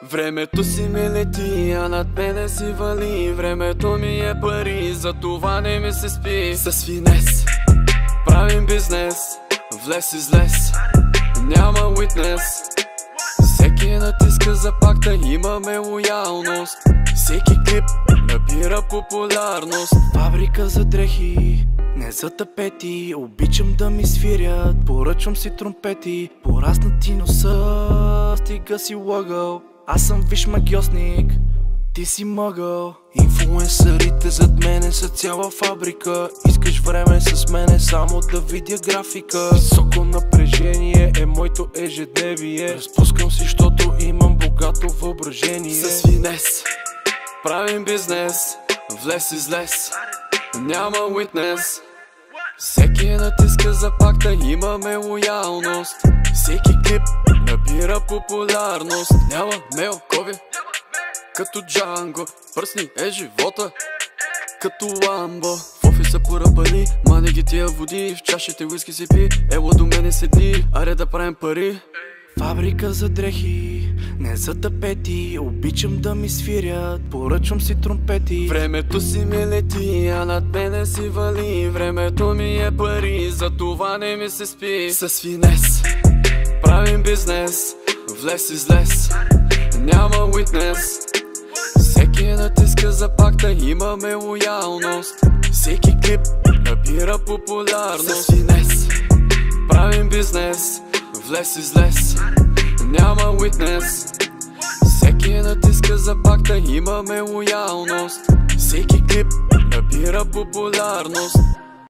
Времето си ме лети, а над мене си вали. Времето ми е пари, за това не ми се спи. С финес правим бизнес, влез-излез, няма уитнес. Всеки натиска за пакта, имаме лоялност. Всеки клип набира популярност. Фабрика за дрехи, не за тапети. Обичам да ми свирят, поръчвам си тромпети. Пораснати носа, стига си лъгъл. Аз съм виж магиосник, ти си мъгъл. Инфлуенсърите зад мене са цяла фабрика. Искаш време с мене само да видя графика. Високо напрежение е моето ежедневие. Разпускам си, защото имам богато въображение. С финес правим бизнес, влез-излез, няма уитнес. Всеки натиска за пакта, имаме лоялност. Всеки клип набира популярност. Няма мелкови като Джанго, пръсни е живота като Ламбо. В офиса поръпали, мани ги тия води. В чашите уиски си пи, ело до мене седи. Аре да правим пари. Фабрика за дрехи, не за тапети. Обичам да ми свирят, поръчвам си тромпети. Времето си ми лети, а над мене си вали. Времето ми е пари, за това не ми се спи. С финес правим бизнес, влез-излез, няма уитнес. Всеки натиска за пакта, имаме лоялност. Всеки клип набира популярност. С финес правим бизнес, влез-излез, няма уитнес. Всеки натиска за пакта, имаме лоялност. Всеки клип набира популярност.